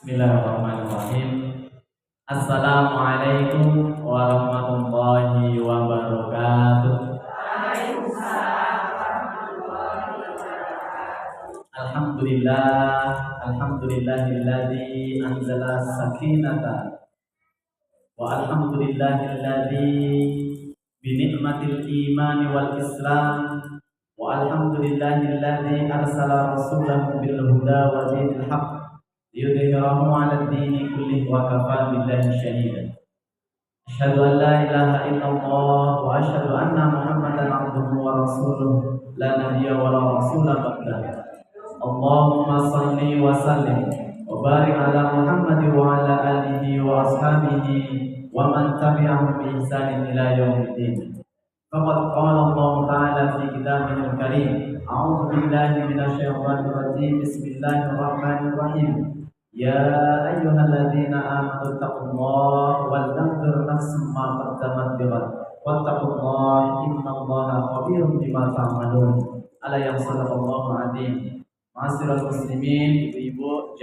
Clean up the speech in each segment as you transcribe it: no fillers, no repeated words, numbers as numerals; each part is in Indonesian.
Bismillahirrahmanirrahim. Assalamualaikum warahmatullahi wabarakatuh. Alhamdulillahilladzi anzala sakinata wa alhamdulillahilladzi bi ni'matil imani wal islam wa alhamdulillahilladzi arsala rasulahu bil huda wa dinil haqq liyudhhirahu 'ala ad-dini kullih wa kafaa billahi shahidan. Asyhadu an la ilaha illallah wa asyhadu anna Muhammadan 'abduhu wa rasuluh la nabiyya wa la rasula ba'dahu. Allahumma shalli wa sallim wa barik ala Muhammad wa ala alihi wa ashabihi wa man tabi'ahum bi ihsanin ila yaumiddin. Faqad qala Allah ta'ala fi kitabihil karim. A'udzu billahi minasy syaithanir rajim. Bismillahirrahmanirrahim. Ya ayyuhalladzina amanu taqullaha wal tanzur nafsum ma qaddamat lighad wattaqullaha innallaha khabirum bima ta'malun. Ala yang sadaqallahu adzim. Ma'asyiral muslimin, ibu-ibu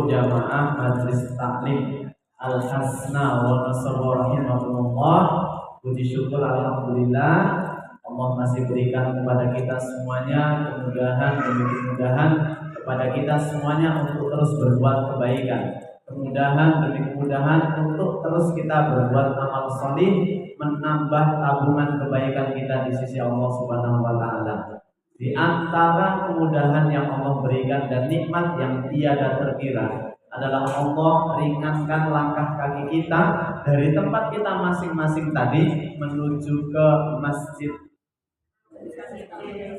jamaah Majelis Taklim Al-Hasna wa Nasr rahimahumullah. Puji syukur alhamdulillah Allah masih berikan kepada kita semuanya kemudahan demi kemudahan kepada kita semuanya untuk terus berbuat kebaikan, kemudahan demi kemudahan untuk terus kita berbuat amal sholih, menambah tabungan kebaikan kita di sisi Allah Subhanahu wa taala. Di antara kemudahan yang Allah berikan dan nikmat yang tiada terkira adalah Allah ringankan langkah kaki kita dari tempat kita masing-masing tadi menuju ke Masjid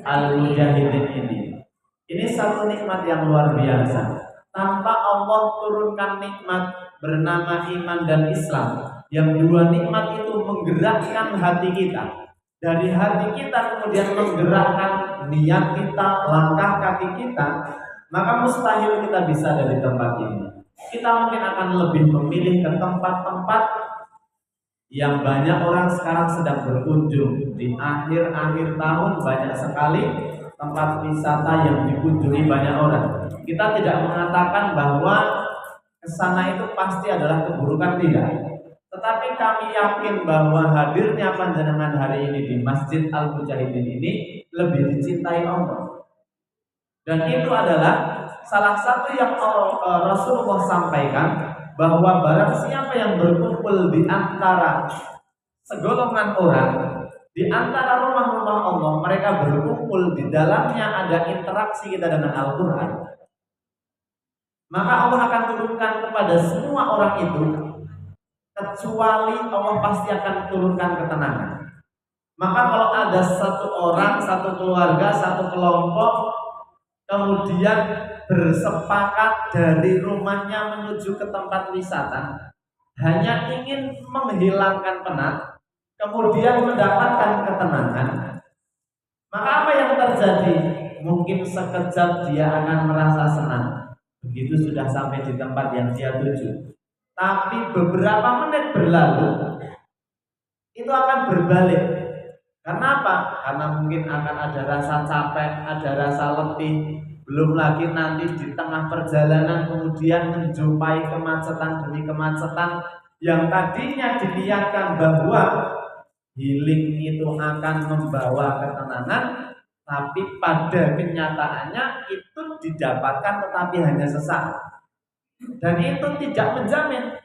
Al-Mujahidin ini. Ini satu nikmat yang luar biasa. Tanpa Allah turunkan nikmat bernama iman dan Islam, yang dua nikmat itu menggerakkan hati kita. Dari hati kita kemudian menggerakkan niat kita, langkah kaki kita, maka mustahil kita bisa ada di tempat ini. Kita mungkin akan lebih memilih ke tempat-tempat yang banyak orang sekarang sedang berkunjung. Di akhir-akhir tahun banyak sekali tempat wisata yang dikunjungi banyak orang. Kita tidak mengatakan bahwa kesana itu pasti adalah keburukan, tidak. Tetapi kami yakin bahwa hadirnya panjenengan hari ini di Masjid Al-Mujahidin ini lebih dicintai Allah. Dan itu adalah salah satu yang Rasulullah sampaikan, bahwa barang siapa yang berkumpul di antara segolongan orang, di antara rumah-rumah Allah, mereka berkumpul di dalamnya ada interaksi kita dengan Al-Quran, maka Allah akan turunkan kepada semua orang itu, kecuali Allah pasti akan turunkan ketenangan. Maka kalau ada satu orang, satu keluarga, satu kelompok kemudian bersepakat dari rumahnya menuju ke tempat wisata hanya ingin menghilangkan penat, kemudian mendapatkan ketenangan, maka apa yang terjadi? Mungkin sekejap dia akan merasa senang begitu sudah sampai di tempat yang dia tuju. Tapi beberapa menit berlalu itu akan berbalik. Kenapa? Karena mungkin akan ada rasa capek, ada rasa letih. Belum lagi nanti di tengah perjalanan kemudian menjumpai kemacetan demi kemacetan yang tadinya dilihatkan bahwa healing itu akan membawa ketenangan, tapi pada kenyataannya itu didapatkan tetapi hanya sesaat. Dan itu tidak menjamin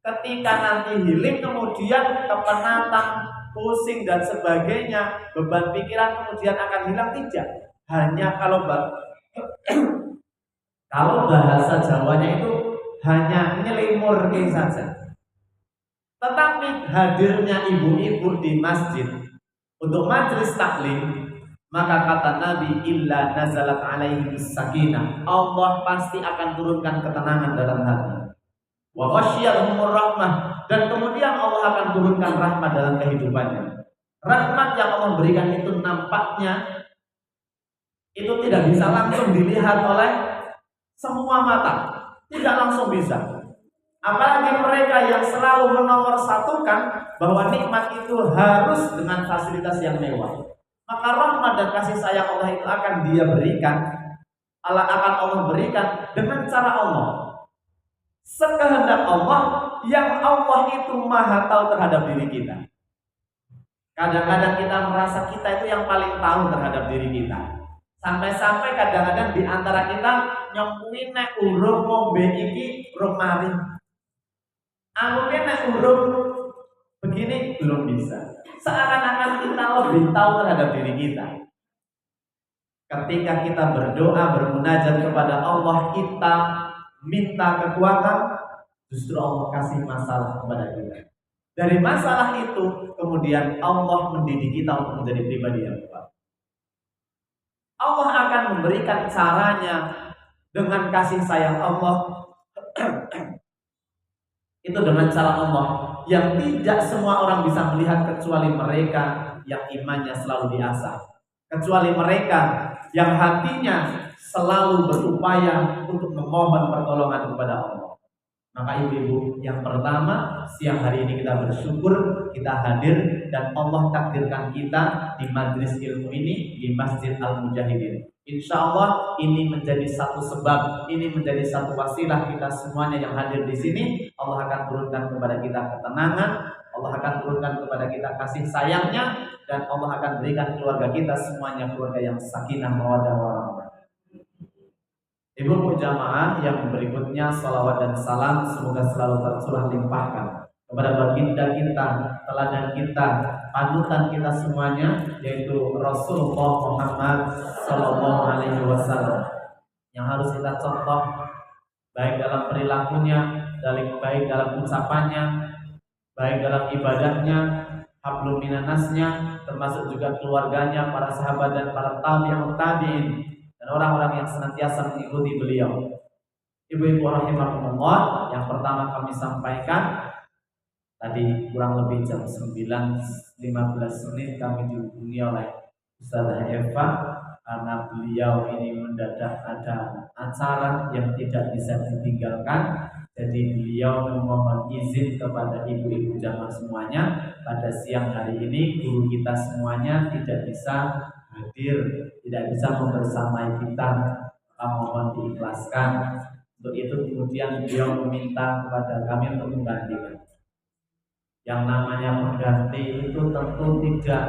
ketika nanti healing kemudian kepenatan, pusing dan sebagainya, beban pikiran kemudian akan hilang, tidak. Hanya kalau bahasa Jawanya itu hanya nyelimur saja. Tetapi hadirnya ibu-ibu di masjid untuk majelis taklim, maka kata Nabi, illa nazalat alaihi sakinah, Allah pasti akan turunkan ketenangan dalam hati. Wa ghasyiyahumur rahmah, dan kemudian Allah akan turunkan rahmat dalam kehidupannya. Rahmat yang Allah berikan itu nampaknya itu tidak bisa langsung dilihat oleh semua mata, tidak langsung bisa. Apalagi mereka yang selalu menomorsatukan bahwa nikmat itu harus dengan fasilitas yang mewah, maka rahmat dan kasih sayang Allah itu akan dia berikan akan Allah berikan dengan cara Allah, sekehendak Allah, yang Allah itu maha tahu terhadap diri kita. Kadang-kadang kita merasa kita itu yang paling tahu terhadap diri kita. Sampai-sampai kadang-kadang di antara kita nyongkuin nek urung ngombe iki urung mari. Aku nek urung begini belum bisa. Seakan-akan kita lebih tahu terhadap diri kita. Ketika kita berdoa, bermunajat kepada Allah, kita minta kekuatan, justru Allah kasih masalah kepada kita. Dari masalah itu, kemudian Allah mendidik kita untuk menjadi pribadi yang kuat. Allah akan memberikan caranya dengan kasih sayang Allah. Itu dengan cara Allah yang tidak semua orang bisa melihat kecuali mereka yang imannya selalu diasah, kecuali mereka yang hatinya selalu berupaya untuk memohon pertolongan kepada Allah. Maka ibu-ibu, yang pertama, siang hari ini kita bersyukur kita hadir dan Allah takdirkan kita di majelis ilmu ini di Masjid Al-Mujahidin. Insya Allah ini menjadi satu sebab, ini menjadi satu wasilah kita semuanya yang hadir di sini. Allah akan turunkan kepada kita ketenangan, Allah akan turunkan kepada kita kasih sayangnya, dan Allah akan berikan keluarga kita semuanya keluarga yang sakinah mawaddah warahmah. Ibu jamaah yang berikutnya, salawat dan salam semoga selalu tercurah limpahkan kepada baginda kita, teladan kita, panutan kita semuanya, yaitu Rasulullah Muhammad Sallallahu Alaihi Wasallam, yang harus kita contoh baik dalam perilakunya, baik dalam ucapannya, baik dalam ibadahnya, hablum minannasnya, termasuk juga keluarganya, para sahabat dan para tabi'in dan orang-orang yang senantiasa mengikuti beliau. Ibu-ibu rahimakumullah, yang pertama kami sampaikan tadi kurang lebih jam 9.15 kami dihubungi oleh Ustazah Eva karena beliau ini mendadak ada acara yang tidak bisa ditinggalkan. Jadi beliau memohon izin kepada ibu-ibu jamaah semuanya pada siang hari ini guru kita semuanya tidak bisa hadir, tidak bisa membersamai kita, maka mohon diikhlaskan. Untuk itu kemudian beliau meminta kepada kami untuk menggantikan. Yang namanya mengganti itu tentu tidak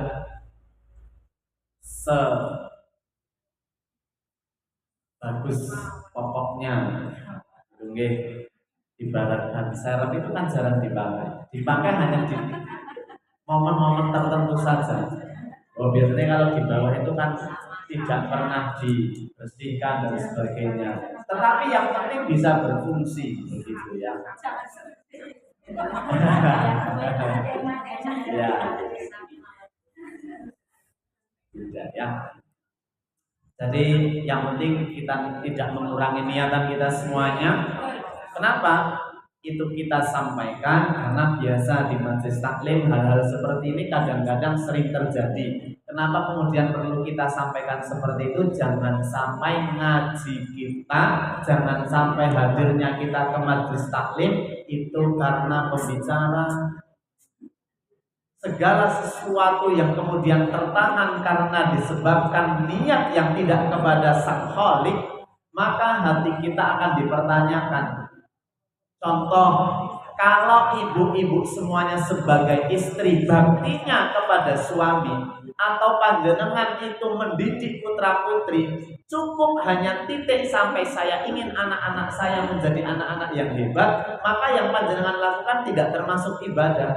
sebagus pokoknya. Nggih, ibarat ban serep itu kan jarang dipakai hanya di momen-momen tertentu saja. Biasanya kalau di bawah itu kan tidak pernah dibersihkan dan sebagainya. Tetapi yang penting bisa berfungsi, begitu ya. Ya. Tidak ya. Jadi yang penting kita tidak mengurangi niatan kita semuanya. Kenapa? Itu kita sampaikan karena biasa di majelis taklim hal-hal seperti ini kadang-kadang sering terjadi. Kenapa kemudian perlu kita sampaikan seperti itu? Jangan sampai ngaji kita, jangan sampai hadirnya kita ke majelis taklim itu karena pembicara. Segala sesuatu yang kemudian tertahan karena disebabkan niat yang tidak kepada Sang Khalik, maka hati kita akan dipertanyakan. Contoh, kalau ibu-ibu semuanya sebagai istri baktinya kepada suami, atau panjenengan itu mendidik putra-putri, cukup hanya titik sampai saya ingin anak-anak saya menjadi anak-anak yang hebat, maka yang panjenengan lakukan tidak termasuk ibadah.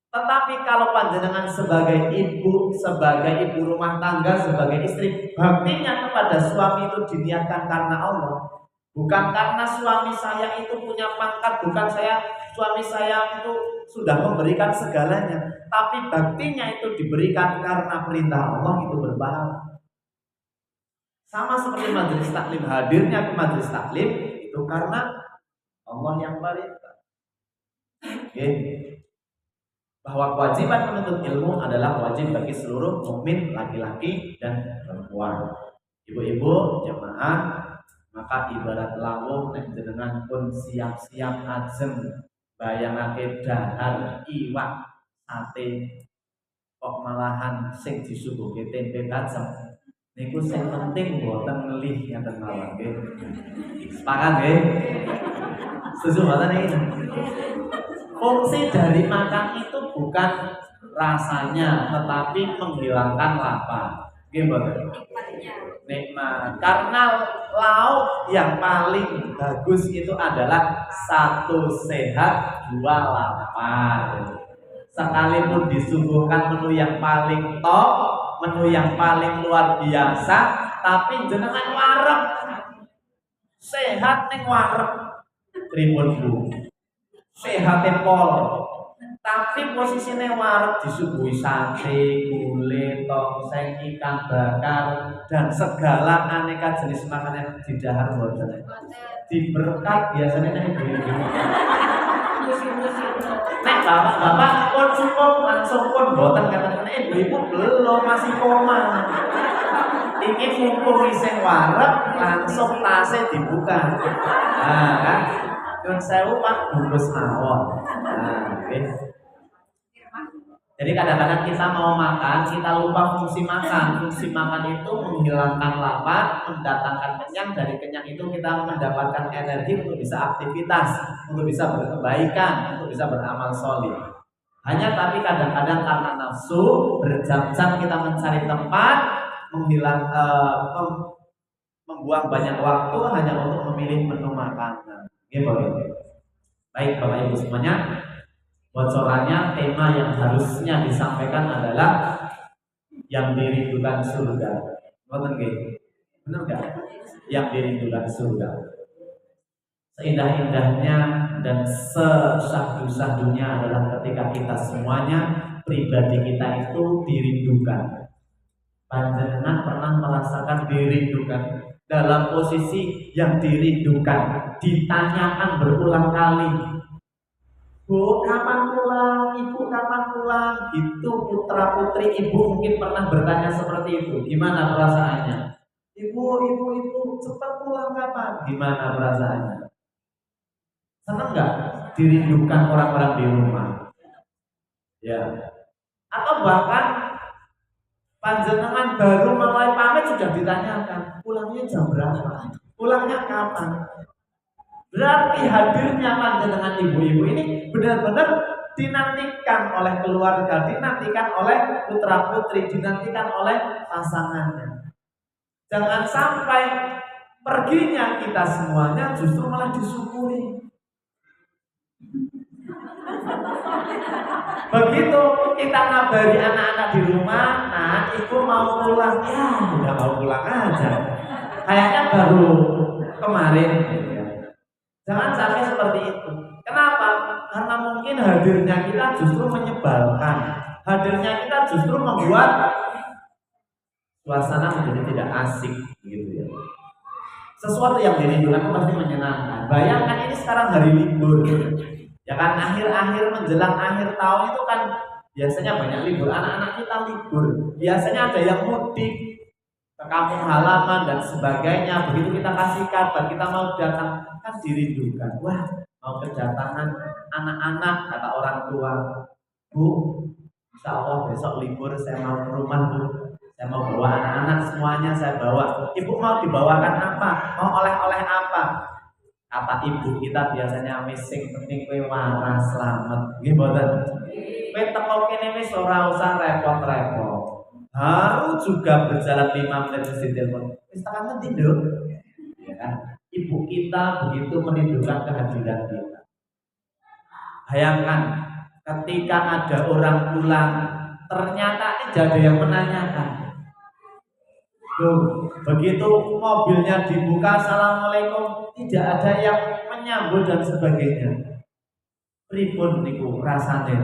Tetapi kalau panjenengan sebagai ibu rumah tangga, sebagai istri, baktinya kepada suami itu diniatkan karena Allah. Bukan karena suami saya itu punya pangkat, bukan suami saya itu sudah memberikan segalanya, tapi baktinya itu diberikan karena perintah Allah, itu berpahala. Sama seperti majelis taklim, hadirnya ke majelis taklim itu karena Allah yang perintah. Bahwa kewajiban menuntut ilmu adalah wajib bagi seluruh mukmin laki-laki dan perempuan. Ibu-ibu jemaah, maka ibarat lawuh nek jenengan pun siap-siap ajeng bayangake dahar iwak sate kok malahan sing disuguhke tempe bacem Niku sing penting boten ngelih ngaten mawon nggih. Sepakat nggih? Setuju boten iki? Fungsi dari makan itu bukan rasanya, tetapi menghilangkan lapar. Nggih boten? Nikmat. Karena lauk yang paling bagus itu adalah satu sehat, dua lapar. Sekalipun disuguhkan menu yang paling top, menu yang paling luar biasa, tapi jenengan wareg sehat ning wareg pripun Bu? Sehate pol. Tapi posisinya wareg disuguhi sate, gulai, tongseng, ikan bakar, dan segala aneka jenis makanan di dahar boten. Diberkat biasanya nek ibu-ibu. Nek bapak-bapak pun cukup langsung pun boten kata ibu-ibu belum masih koma. Iki mumpung iseng wareg langsung tasnya dibuka. Nah kan, nyun sewu Pak bungkus mawon. Nah, okay. Jadi kadang-kadang kita mau makan, kita lupa fungsi makan. Fungsi makan itu menghilangkan lapar, mendatangkan kenyang. Dari kenyang itu kita mendapatkan energi untuk bisa aktivitas, untuk bisa berkebaikan, untuk bisa beramal soleh. Hanya tapi kadang-kadang karena nafsu, berjam-jam kita mencari tempat, membuang banyak waktu hanya untuk memilih menu makanan. Gitu. Baik Bapak Ibu semuanya. Bocorannya tema yang harusnya disampaikan adalah yang dirindukan surga. Betul nggih? Benar nggak? Yang dirindukan surga. Seindah-indahnya dan sesahdu-sahdunya adalah ketika kita semuanya pribadi kita itu dirindukan. Panjenengan pernah merasakan dirindukan dalam posisi yang dirindukan, ditanyakan berulang kali. Bu, kapan pulang? Ibu, kapan pulang? Itu putra putri ibu mungkin pernah bertanya seperti itu. Gimana perasaannya? Ibu, cepat pulang kapan? Gimana perasaannya? Senang nggak dirindukan orang-orang di rumah? Ya. Atau bahkan panjenengan baru mulai pamit sudah ditanyakan, pulangnya jam berapa? Pulangnya kapan? Berarti hadirnya panjenengan ibu-ibu ini benar-benar dinantikan oleh keluarga, dinantikan oleh putra-putri, dinantikan oleh pasangannya. Jangan sampai perginya kita semuanya justru malah disyukuri. Begitu kita ngabari anak-anak di rumah, nah ibu mau pulang, ya udah mau pulang aja. Kayaknya baru kemarin. Jangan sampai seperti itu. Kenapa? Karena mungkin hadirnya kita justru menyebalkan. Hadirnya kita justru membuat suasana menjadi tidak asik, gitu ya. Sesuatu yang dirindukan itu pasti menyenangkan. Bayangkan ini sekarang hari libur, ya kan? Akhir-akhir menjelang akhir tahun itu kan biasanya banyak libur. Anak-anak kita libur. Biasanya ada yang mudik ke kampung halaman dan sebagainya. Begitu kita kasih kabar kita mau datang, kan dirindukan. Wah, mau kedatangan anak-anak, kata orang tua. Bu, insya Allah besok libur saya mau ke rumah Bu. Saya mau bawa anak-anak semuanya saya bawa. Ibu mau dibawakan apa? Mau oleh-oleh apa? Kata ibu kita biasanya missing penting kowe waras selamat. Nggih mboten? Kowe teko kene wis ora usah repot-repot. Baru juga berjalan 5 menit mesti telepon. Wis tekan ngendi, Nduk? Ya kan? Ibu kita begitu merindukan kehadiran kita. Bayangkan ketika ada orang pulang, ternyata tidak ada yang menanyakan. Loh, begitu mobilnya dibuka, assalamualaikum, tidak ada yang menyambut dan sebagainya. Pripun niku rasane?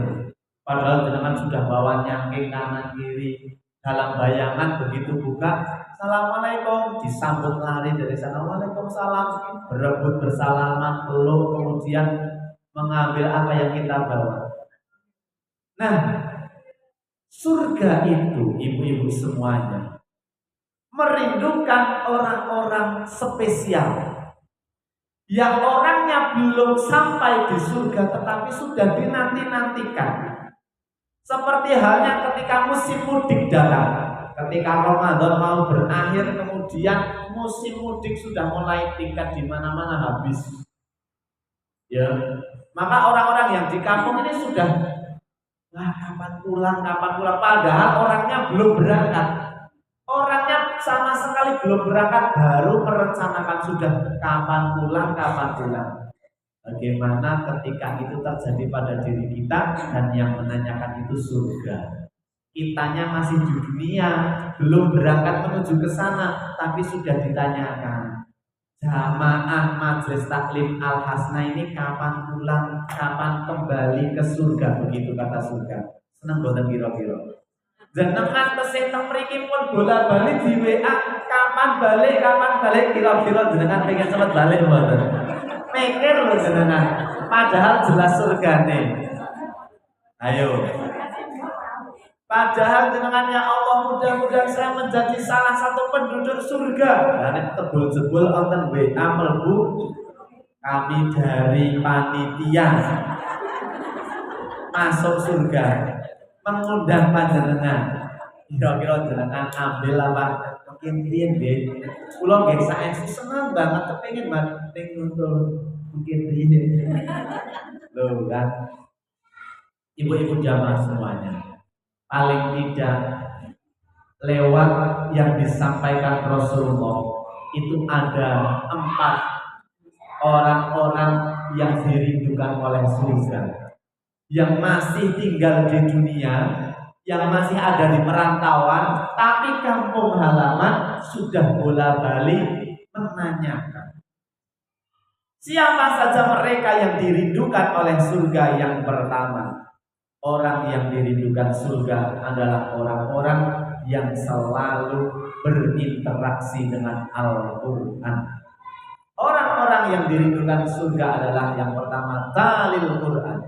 Padahal jenengan sudah bawa nyangking kanan kiri. Dalam bayangan begitu buka, assalamualaikum, disambut lari dari sana, waalaikumsalam, berebut bersalaman, peluk, kemudian mengambil apa yang kita bawa. Nah, surga itu ibu-ibu semuanya merindukan orang-orang spesial yang orangnya belum sampai di surga tetapi sudah dinanti-nantikan. Seperti halnya ketika musim mudik datang. ketika Ramadan mau berakhir, kemudian musim mudik sudah mulai, tingkat di mana-mana habis. Ya, maka orang-orang yang di kampung ini sudah, wah kapan pulang, kapan pulang, padahal orangnya belum berangkat. Orangnya sama sekali belum berangkat, baru merencanakan sudah kapan pulang, kapan pulang. Bagaimana ketika itu terjadi pada diri kita dan yang menanyakan itu surga. Kitanya masih di dunia, belum berangkat menuju ke sana, tapi sudah ditanyakan. Jamaah Majelis Taklim Al-Hasna ini kapan pulang, kapan kembali ke surga, begitu kata surga. Senang boten kira-kira. Jenengan tesih teng mriki pun bola-balik di WA, kapan balik kira-kira jenengan pengen cepet balik mboten. Mikir lho jenengan. Padahal jelas surgane. Ayo. Padahal jenengan ya Allah, mudah-mudahan saya menjadi salah satu penduduk surga. Dan tebul-jebul wonten WA mlebu, kami dari panitia masuk surga mengundang panjenengan. Kira-kira jenengan ambil apa? Mungkin riyen nggih. Kula nggih saensi seneng banget kepengin banget nonton mungkin riyen. Loh kan. Ibu-ibu jamaah semuanya, paling tidak lewat yang disampaikan Rasulullah itu ada 4 orang-orang yang dirindukan oleh surga, yang masih tinggal di dunia, yang masih ada di perantauan, tapi kampung halaman sudah bola-balik menanyakan. Siapa saja mereka yang dirindukan oleh surga? Yang pertama, orang yang dirindukan surga adalah orang-orang yang selalu berinteraksi dengan Al-Quran. Orang-orang yang dirindukan surga adalah yang pertama, talil Quran.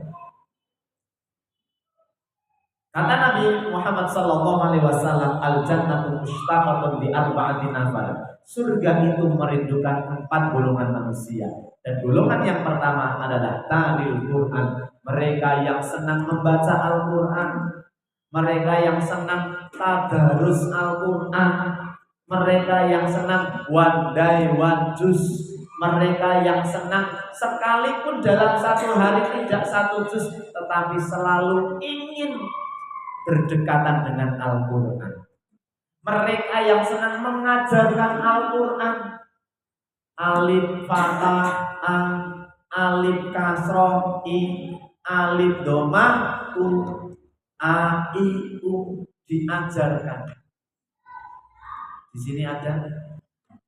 Kata Nabi Muhammad SAW, al-jannatu mushtaqatun li arba'ati nafar. Surga itu merindukan 4 golongan manusia. Dan golongan yang pertama adalah talil Quran. Mereka yang senang membaca Al-Quran, mereka yang senang tadarus Al-Quran, mereka yang senang one day one juz, mereka yang senang sekalipun dalam satu hari tidak 1 juz, tetapi selalu ingin berdekatan dengan Al-Quran. Mereka yang senang mengajarkan Al-Quran, alif fathah a, alif kasroh i, alif domah u, a i u, diajarkan. Di sini ada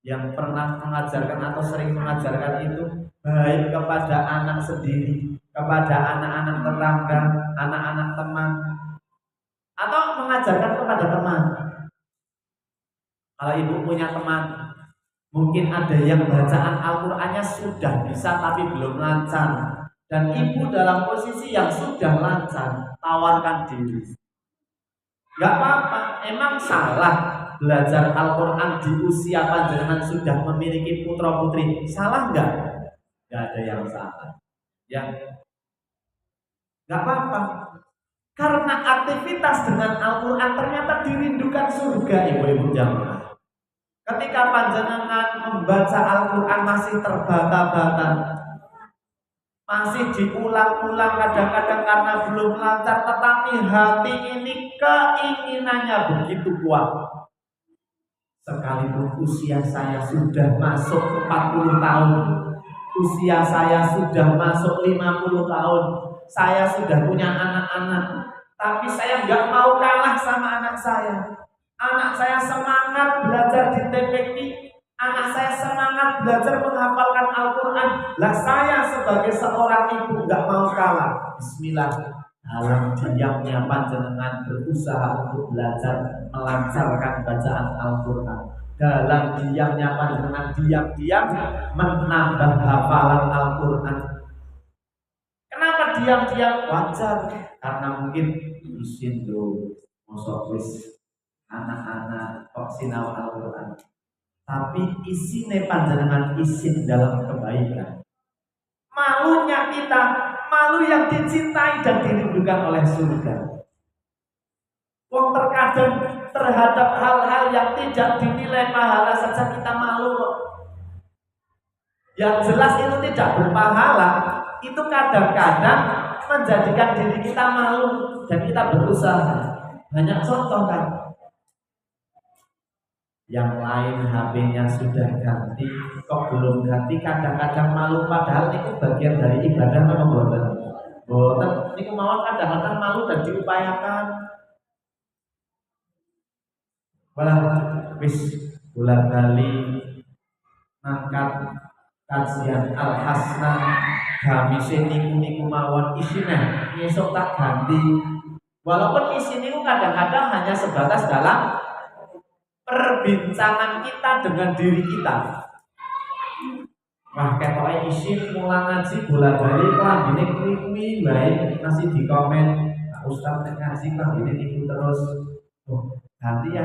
yang pernah mengajarkan atau sering mengajarkan itu, baik kepada anak sendiri, kepada anak-anak tetangga, anak-anak teman, atau mengajarkan kepada teman. Kalau ibu punya teman, mungkin ada yang bacaan Al-Qur'annya sudah bisa tapi belum lancar, dan ibu dalam posisi yang sudah lancar, tawarkan diri. Gak apa-apa, emang salah belajar Al-Quran di usia panjenengan sudah memiliki putra putri? Salah nggak? Gak ada yang salah. Ya, gak apa-apa. Karena aktivitas dengan Al-Quran ternyata dirindukan surga, ibu-ibu jamaah. Ketika panjenengan membaca Al-Quran masih terbata-bata, masih diulang-ulang kadang-kadang karena belum lancar, tetapi hati ini keinginannya begitu kuat. Sekalipun usia saya sudah masuk 40 tahun, usia saya sudah masuk 50 tahun, saya sudah punya anak-anak, tapi saya nggak mau kalah sama anak saya. Anak saya semangat belajar di TPQ, anak saya semangat belajar menghafalkan Al-Quran. Lah saya sebagai seorang ibu nggak mau kalah. Bismillah, dalam diamnya panjenengan berusaha untuk belajar melancarkan bacaan Al-Quran. Dalam diamnya panjenengan diam-diam menambah hafalan Al-Quran. Kenapa diam-diam? Wajar, karena mungkin isin do mosok anak-anak kok sinau Al-Quran. Tapi isinya panjenengan isin dalam kebaikan. Malunya kita, malu yang dicintai dan dirindukan oleh surga. Wong terkadang terhadap hal-hal yang tidak dinilai pahala saja kita malu kok. Yang jelas itu tidak berpahala, itu kadang-kadang menjadikan diri kita malu dan kita berusaha. Banyak contoh kan. Yang lain HP-nya sudah ganti, kok belum ganti, kadang-kadang malu, padahal itu bagian dari ibadah atau boten. Boten, ini mau kadang-kadang malu dan diupayakan. Walah wis bulan bali ngangkat kajian Al-Hasna gamise niku mawon isine esuk tak ganti. Walaupun isine kadang-kadang hanya sebatas dalam perbincangan kita dengan diri kita. Wah, ketoke isin mulang ngaji bola-bali klambine kuwi bae masih di komen. Ustaz nek ngaji klambine niku terus. Oh, ganti ya.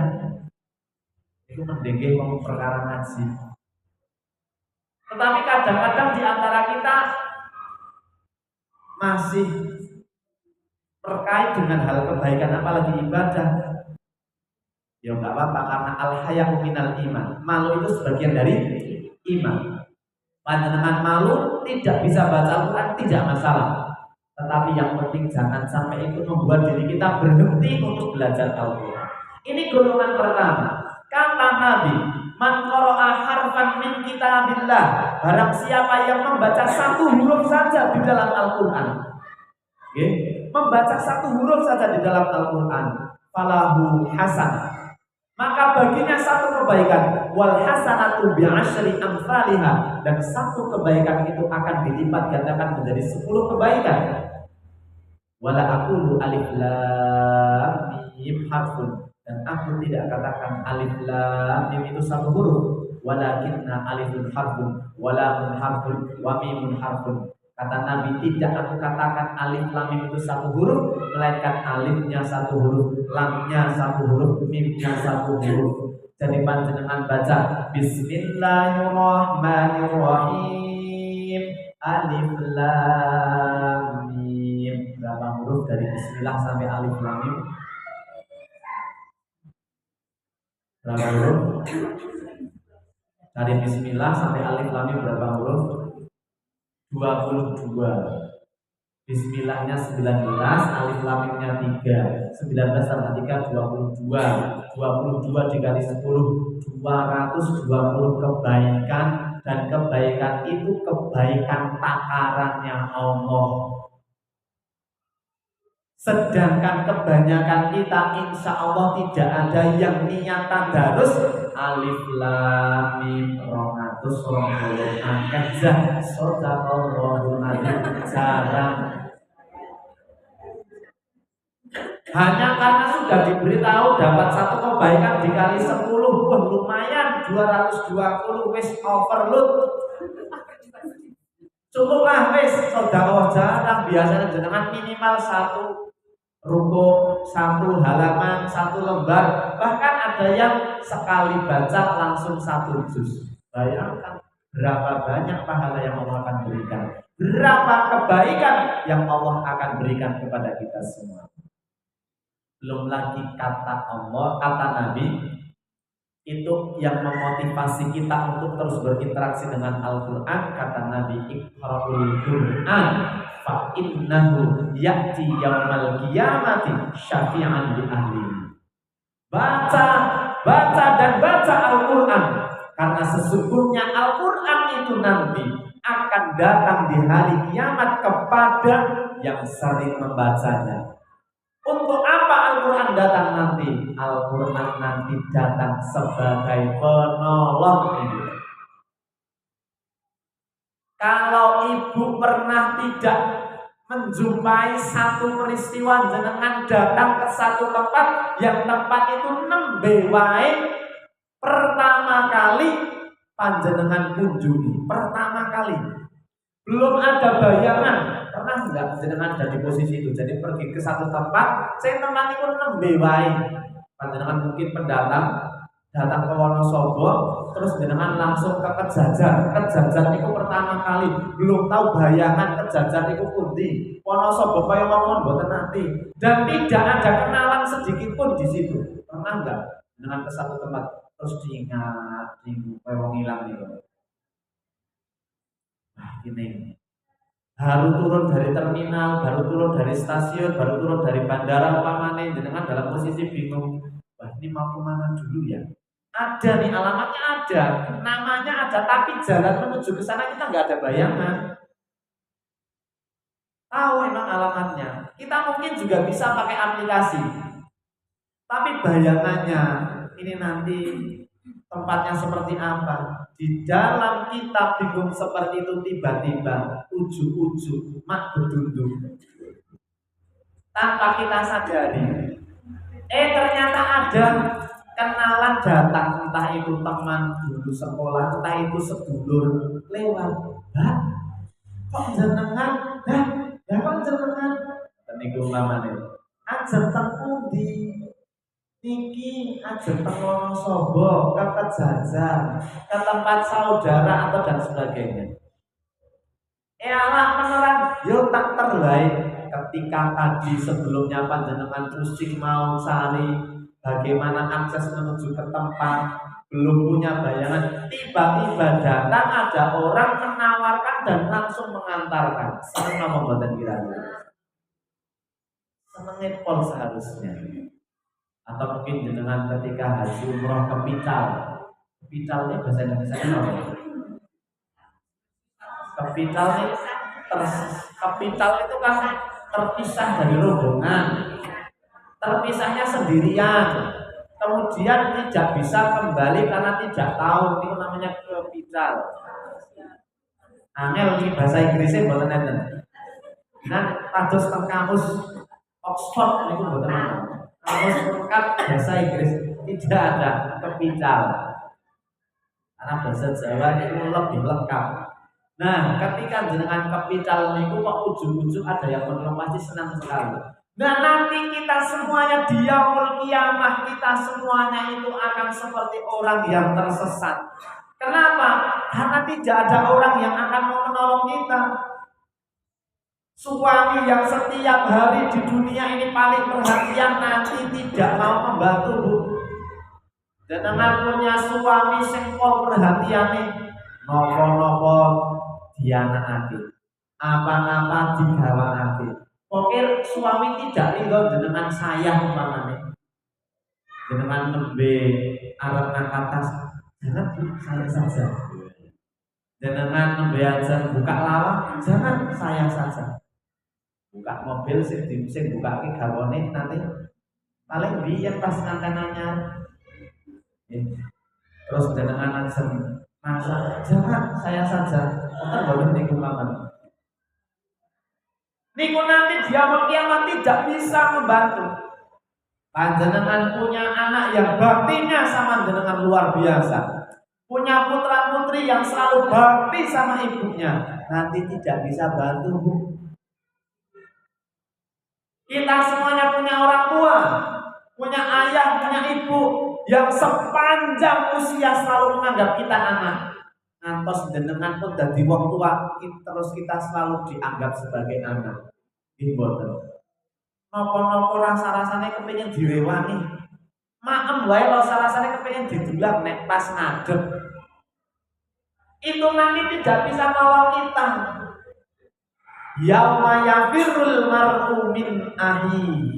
Itu mendenge wong perkara ngaji. Tetapi kadang-kadang di antara kita masih terkait dengan hal kebaikan apalagi ibadah. Ya enggak apa-apa karena al-haya'u minal iman. Malu itu sebagian dari iman. Panjenengan malu tidak bisa baca Al-Quran tidak masalah. Tetapi yang penting jangan sampai itu membuat diri kita berhenti untuk belajar Al-Quran. Ini golongan pertama. Kata Nabi, man qara'a harfan min kitabillah, barang siapa yang membaca satu huruf saja di dalam Al-Quran. Okay? Membaca satu huruf saja di dalam Al-Quran, falahu hasan, maka baginya satu kebaikan, wal hasanatu bi'asyri amsalihha, dan satu kebaikan itu akan dilipat gandakan menjadi 10 kebaikan. Wala aqulu alif lam mim harfun, dan aku tidak katakan alif lam mim itu satu huruf, walakinna alifun harfun, walamun harfun, wa mimun harfun. Kata Nabi, tidak aku katakan alif lam mim itu satu huruf, melainkan alifnya satu huruf, lamnya satu huruf, mimnya satu huruf. Jadi panjenengan baca Bismillahirrahmanirrahim, alif lam mim. Berapa huruf dari Bismillah sampai alif lam mim? Berapa huruf? Dari Bismillah sampai alif lam mim berapa huruf? 22. Bismillahnya 19, alif lam mimnya 3. 19 tambah 3 22. 22 dikali 10 220 kebaikan, dan kebaikan itu kebaikan takarannya Allah. Sedangkan kebanyakan kita insya Allah tidak ada yang niat tadarus alif lam mim 220 angkajah shadaqallahul adzim, jarang. Hanya karena sudah diberitahu dapat satu kebaikan dikali 10, lumayan 220 wis overload. Cukuplah wis sedekah jarang, biasanya jenengan minimal satu ruko, satu halaman, satu lembar, bahkan ada yang sekali baca langsung satu juz. Bayangkan berapa banyak pahala yang Allah akan berikan, berapa kebaikan yang Allah akan berikan kepada kita semua. Belum lagi kata Allah, kata Nabi itu yang memotivasi kita untuk terus berinteraksi dengan Al-Quran. Kata Nabi, Iqra'ul Qur'an fa innahu ya'ti yaumal qiyamati syafi'an li ahli. Baca dan baca Al-Quran, karena sesungguhnya Al-Quran itu nanti akan datang di hari kiamat kepada yang sering membacanya. Untuk apa Al-Quran datang nanti? Al-Quran nanti datang sebagai penolong ibu. Kalau ibu pernah tidak menjumpai satu peristiwa, jenengan datang ke satu tempat, yang tempat itu nembe wae pertama kali panjenengan kunjungi, pertama kali, belum ada bayangan. Pernah enggak jenengan ada di posisi itu? Jadi pergi ke satu tempat, saya tempat itu nembe wae. Panjenengan mungkin pendatang, datang ke Wonosobo, terus jenengan langsung ke Kejajar. Kejajar itu pertama kali, belum tahu bayangan Kejajar itu pundi. Wonosobo kaya ngomong mboten nanti, dan tidak ada kenalan sedikit pun di situ. Pernah nggak dengan ke satu tempat terus diingat di wong hilang itu? Nah, ini baru turun dari terminal, baru turun dari stasiun, baru turun dari bandara umpamane dengan dalam posisi bingung. Wah, ini mau kemana dulu ya? Ada nih alamatnya ada, namanya ada, tapi jalan menuju ke sana kita nggak ada bayangan. Tahu emang alamatnya. Kita mungkin juga bisa pakai aplikasi, tapi bayangannya ini nanti tempatnya seperti apa? Di dalam kitab bingung seperti itu tiba-tiba ujuk-ujuk mak bedundung tanpa kita sadari. Ternyata ada kenalan datang, entah itu teman dulu sekolah, entah itu sedulur lewat. Hah? Kok jenengan? Hah? Ya kok jenengan? Niku mamane. Ajeng teng pundi? Niki ajeng teng Wonosobo, ke Kejajar, ke tempat saudara atau dan sebagainya. Alah beneran, yo tak terbaik. Ketika tadi sebelumnya panjenengan pusing mau cari bagaimana akses menuju ke tempat, belum punya bayangan, tiba-tiba datang ada orang menawarkan dan langsung mengantarkan. Seneng nama mboten kira-kira? Senengin pol seharusnya. Atau mungkin dengan ketika haji umroh ke Pical. Picalnya bahasa Indonesia apa? Kepical ini kepical itu kan terpisah dari rombongan, terpisahnya sendirian, kemudian tidak bisa kembali karena tidak tahu, itu namanya kepical. Angel ini bahasa Inggrisnya buatan enten. Nah, kados teng kamus Oxford ini buatan enten. Kamus lengkap bahasa Inggris tidak ada kepical. Karena bahasa Jawa itu lebih lengkap. Nah, ketika jenengan kepical niku kok ujung-ujung ada yang menolong, pasti senang sekali. Nah, nanti kita semuanya di yaumul kiamah, kita semuanya itu akan seperti orang yang tersesat. Kenapa? Karena tidak ada orang yang akan mau menolong kita. Suami yang setiap hari di dunia ini paling perhatian nanti tidak mau membantu, Bu. Jenengan punya suami sing pol perhatiane nopo-nopo dianakake, apa-apa digawakake. Pokoknya suami tidak ridho jenengan sayang umpamane. Jenengan nembe arep ngangkat tas, jangan Bu, saya saja. Jenengan nembe aja buka lawang, jangan saya saja. Buka mobil sing bukake gawone nanti paling biyen pas ngantenannya. Terus jenengan aja masa jangan saya saja. Kita boleh niku mawon. Niku nanti dia kiamat tidak bisa membantu. Panjenengan punya anak yang baktinya sama jenengan luar biasa. Punya putra putri yang selalu bakti sama ibunya, nanti tidak bisa bantu. Kita semuanya punya orang tua, punya ayah, punya ibu yang sepanjang usia selalu menganggap kita anak. Ngantos jenengan pun dadi wong tua, terus kita selalu dianggap sebagai anak. Nggih mboten. Napa-napa rasa-rasane kepengin direwangi. Maem wae rasa-rasane kepengin didulang nek pas ngadeg. Itu nanti tidak bisa nolong kita. Yauma yafirul mar'u min ahi.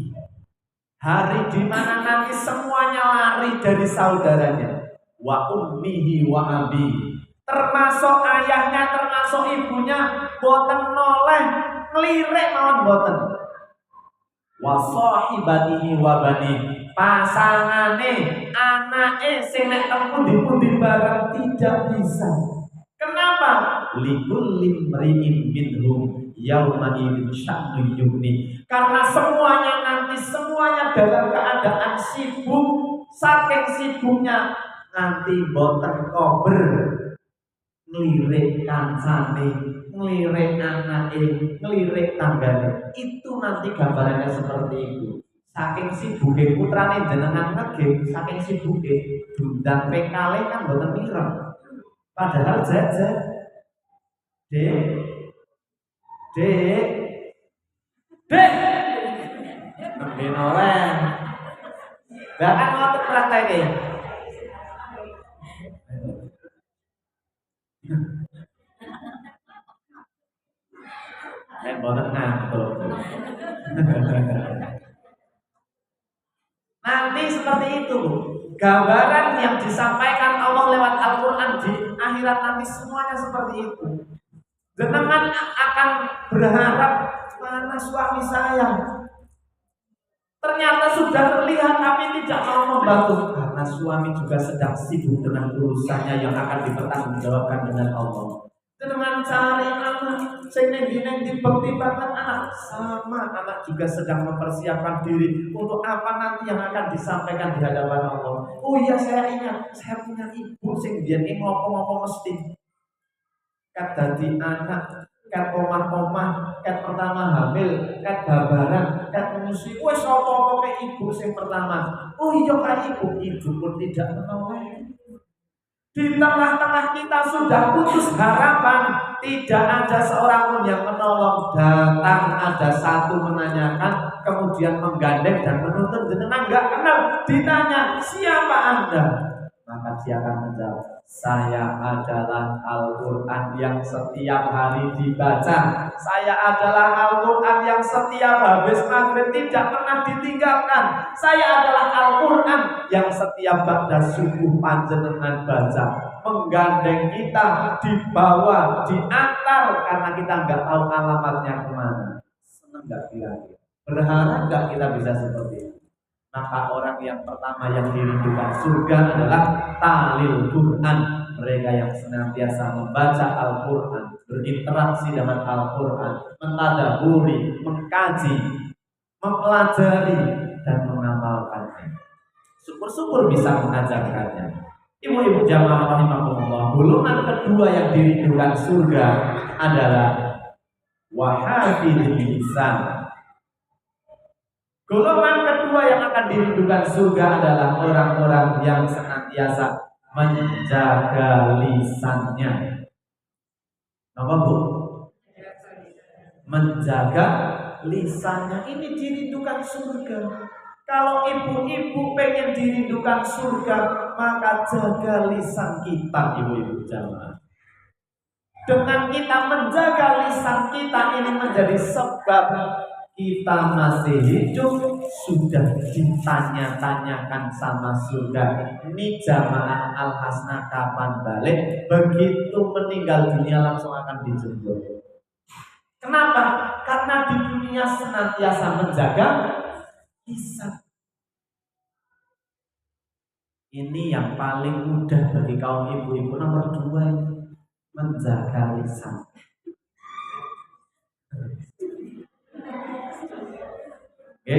Hari di mana nanti semuanya lari dari saudaranya. Wa ummihi wa abi. Termasuk ayahnya, termasuk ibunya, boten noleh, nglirik mawon boten. Wa sahibatihi wa bani. Pasangane, anake sing nek teng pundi-pundi barang tidak bisa. Kenapa? Likulli mri'in minhum yauma idzin sya'nu yughni. Karena semuanya dalam keadaan sibuk, saking sibuknya nanti boten kober ngelirik kancane, ngelirik anake, ngelirik tanggane. Itu nanti gambarannya seperti itu. Saking sibuke putrane jenengan ngege, saking sibuke dundang pekale kan boten mireng. Padahal jajan Dek Dek Noleh Gak kan ngotot praktek boten ngantuk. Nanti seperti itu, gambaran yang disampaikan Allah lewat Al-Quran di akhirat nanti semuanya seperti itu. Jenengan akan berharap mana suami saya, ternyata sudah terlihat tapi tidak mau membantu karena suami juga sedang sibuk dengan urusannya yang akan dipertanggungjawabkan dengan Allah. Dengan cari anak, saya neng dibekti banget anak, sama anak juga sedang mempersiapkan diri untuk apa nanti yang akan disampaikan di hadapan Allah. Oh iya saya ingat, saya punya ibu sing biyen ngomong-ngomong mesti kat dadi anak, kat omah-omah, kat pertama hamil, kat babaran, kat menyusui. Wes apa-apa ke ibu sing pertama. Oh iya kak ibu pun tidak menolong. Di tengah-tengah kita sudah putus harapan, tidak ada seorang pun yang menolong. Datang ada satu menanyakan, kemudian menggandeng dan menuntut, jenengan nggak kenal. Ditanya siapa Anda, maka dia akan menjawab, saya adalah Al-Quran yang setiap hari dibaca. Saya adalah Al-Quran yang setiap habis maghrib tidak pernah ditinggalkan. Saya adalah Al-Quran yang setiap ba'da subuh panjenengan baca, menggandeng kita, dibawa, diantar karena kita nggak tahu alamatnya kemana. Senang nggak kira-kira? Berharap nggak kita bisa seperti itu? Maka orang yang pertama yang dirindukan surga adalah talil Quran, mereka yang senantiasa membaca Al-Quran, berinteraksi dengan Al-Quran, mentadaburi, mengkaji, mempelajari dan mengamalkannya. Syukur-syukur bisa mengajarkannya. Ibu-ibu jamaah rahimakumullah, golongan kedua yang dirindukan surga adalah wahafidil lisan. Golongan kedua yang akan dirindukan surga adalah orang-orang yang senantiasa menjaga lisannya. Apa bu? Menjaga lisannya ini dirindukan surga. Kalau ibu-ibu pengen dirindukan surga, maka jaga lisan kita, ibu-ibu jamaah. Dengan kita menjaga lisan kita ini menjadi sebab kita masih hidup sudah ditanya-tanyakan sama surga. Ini jamaah al-hasna kapan balik? Begitu meninggal dunia langsung akan dijemput. Kenapa? Karena di dunia senantiasa menjaga lisan. Ini yang paling mudah bagi kaum ibu-ibu nomor 2, menjaga lisan. Oke,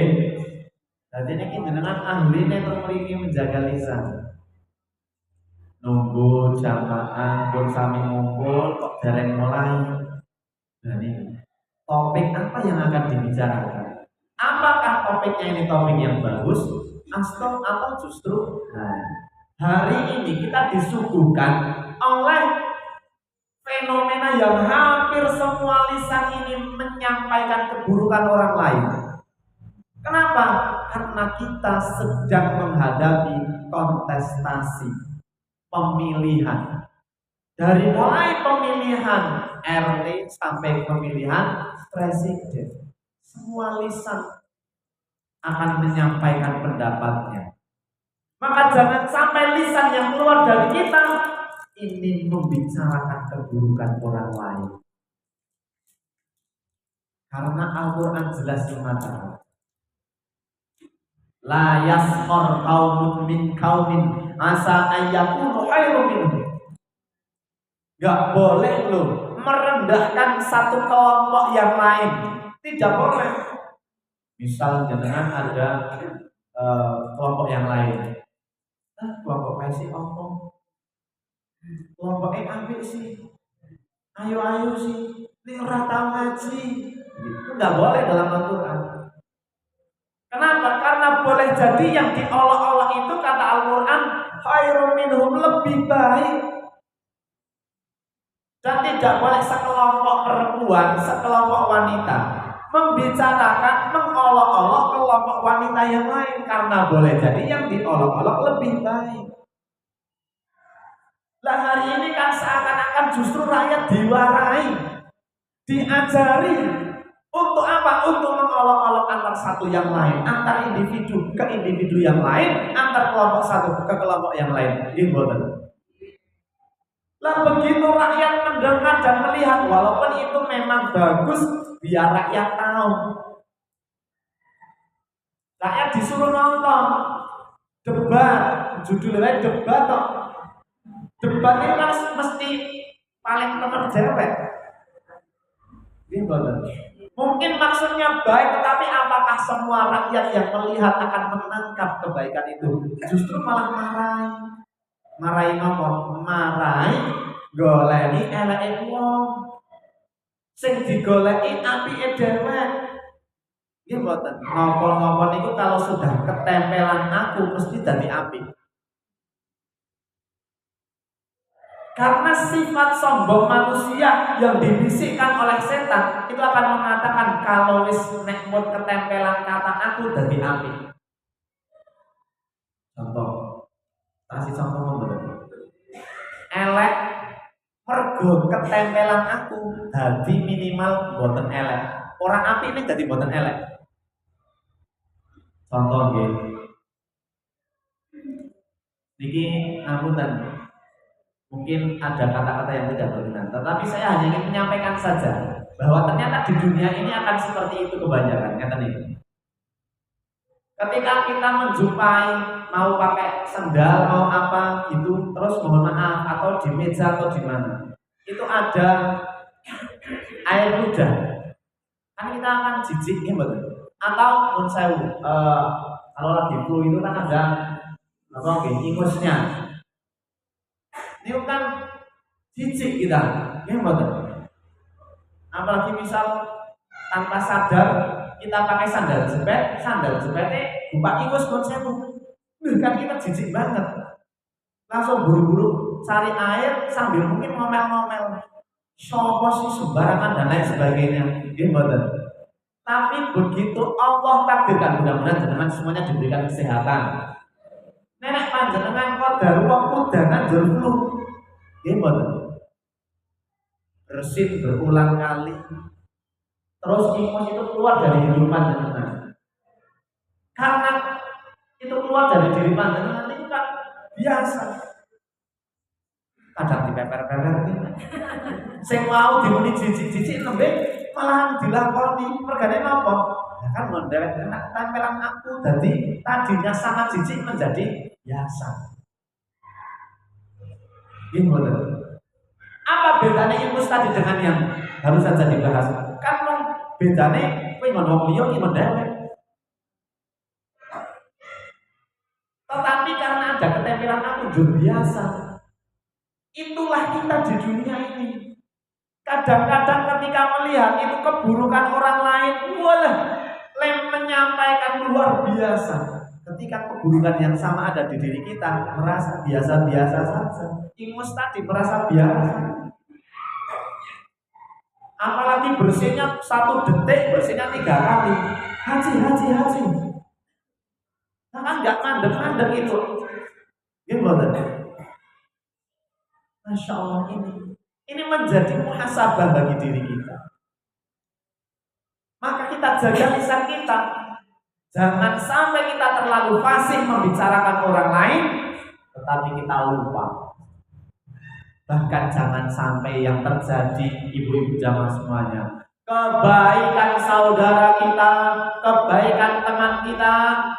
jadi ini jenengan ahli nih mriki menjaga lisan. Nunggu jamaah pun sami ngumpul kok dereng mulai. Nah ini topik apa yang akan dibicarakan? Apakah topiknya ini topik yang bagus atau justru hari ini kita disuguhkan oleh fenomena yang hampir semua lisan ini menyampaikan keburukan orang lain. Kenapa? Karena kita sedang menghadapi kontestasi pemilihan. Dari mulai pemilihan RT sampai pemilihan presiden, semua lisan akan menyampaikan pendapatnya. Maka jangan sampai lisan yang keluar dari kita ini membicarakan keburukan orang lain. Karena Al-Quran jelas mengatakan, la yaskhar qaumun min qaumin asa ayyakunu khairum minhum. Gak boleh loh merendahkan satu kelompok yang lain. Tidak boleh. Misal jenengan ada kelompok yang lain. Kelompok sih opo? Kelompok ambil sih. Ayo sih. Ini ora tau ngaji. Itu enggak boleh dalam Al-Quran. Kenapa? Karena boleh jadi yang diolok-olok itu kata Al-Quran khairum minhum, lebih baik. Dan tidak boleh sekelompok perempuan, sekelompok wanita membicarakan, mengolok-olok kelompok wanita yang lain, karena boleh jadi yang diolok-olok lebih baik. Lah hari ini kan seakan-akan justru rakyat diwarai, diajari untuk apa? Untuk mengolok-olok antar satu yang lain, antar individu ke individu yang lain, antar kelompok satu ke kelompok yang lain. Lah begitu rakyat mendengar dan melihat, walaupun itu memang bagus, biar rakyat tahu. Rakyat disuruh nonton debat, judulnya debat toh. Debat itu kan mesti paling nomor cewek. Mungkin maksudnya baik, tetapi apakah semua rakyat yang melihat akan menangkap kebaikan itu? Justru malah marahi apa? Marahi goleki eleke wong. Sing digoleki apike dhewe. Nggih mboten. Napa-napa niku kalau sudah ketempelan aku mesti dadi apik. Karena sifat sombong manusia yang dibisikkan oleh setan itu akan mengatakan kalau wis nek mun ketempelan kata aku dadi apik. Contoh, kasih contoh mboten. Elek mergo ketempelan aku dadi minimal mboten elek. Orang apik ini dadi mboten elek. Contoh nggih. Niki ngapunten. Mungkin ada kata-kata yang tidak berkenan, tetapi saya hanya ingin menyampaikan saja bahwa ternyata di dunia ini akan seperti itu kebanyakan, kata ini. Ketika kita menjumpai mau pakai sendal, mau apa gitu, terus mohon maaf atau di meja atau di mana, itu ada air hujan, kan kita akan jijik ya betul. Atau kalau lagi flu itu kan ada apa ingusnya. Ini kan jijik kita, ya betul. Apalagi misal tanpa sadar kita pakai sandal jepitnya buka ingus konsepmu, kan kita jijik banget. Langsung buru-buru cari air sambil mungkin ngomel-ngomel, sopo sih sembarangan dan lain sebagainya, ya betul. Tapi begitu Allah takdirkan, mudah-mudahan jenengan semuanya diberikan kesehatan. Nenek panjenengan qadarullah kudangan jur flu. Gimana? Bersin berulang kali. Terus ingus itu keluar dari hidup panjenengan. Karena itu keluar dari diri panjenengan itu kan biasa. Kadang dipeper-peper iki. Sing mau dimuni jijik-jijik nembe malah dilakoni. Mergane napa? Ya kan mondel kena tempelan aku dadi tadinya sangat jijik menjadi biasa. Gimana? Apa bedanya ingus tadi dengan yang baru saja dibahas? Kan bedanya kowe ngomong liya iki mendewe. Tetapi karena ada ketempelan aku jur biasa. Itulah kita di dunia ini. Kadang-kadang ketika melihat itu keburukan orang lain, walah, menyampaikan luar biasa. Ketika keburukan yang sama ada di diri kita, merasa biasa-biasa saja. Ingus tadi merasa biasa. Apalagi bersihnya 1 detik, bersihnya 3 kali. Haji. Nah kan nggak mandek-mandek itu. Gimana? Masya Allah ini menjadi muhasabah bagi diri kita. Maka kita jaga lisan kita. Jangan sampai kita terlalu fasih membicarakan orang lain, tetapi kita lupa. Bahkan jangan sampai yang terjadi, ibu-ibu jamaah semuanya, kebaikan saudara kita, kebaikan teman kita,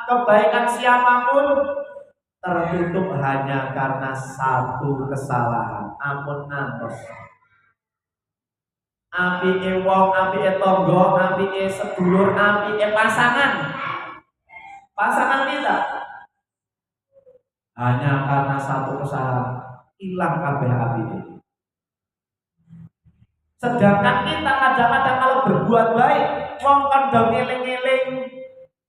kebaikan siapapun tertutup hanya karena satu kesalahan. Ampun antos. Apike wong, apike tangga, apike sedulur, apike pasangan kita hanya karena satu kesalahan hilang kabeh apike. Sedangkan kita kadang-kadang kalau berbuat baik wong kandang eling-eling,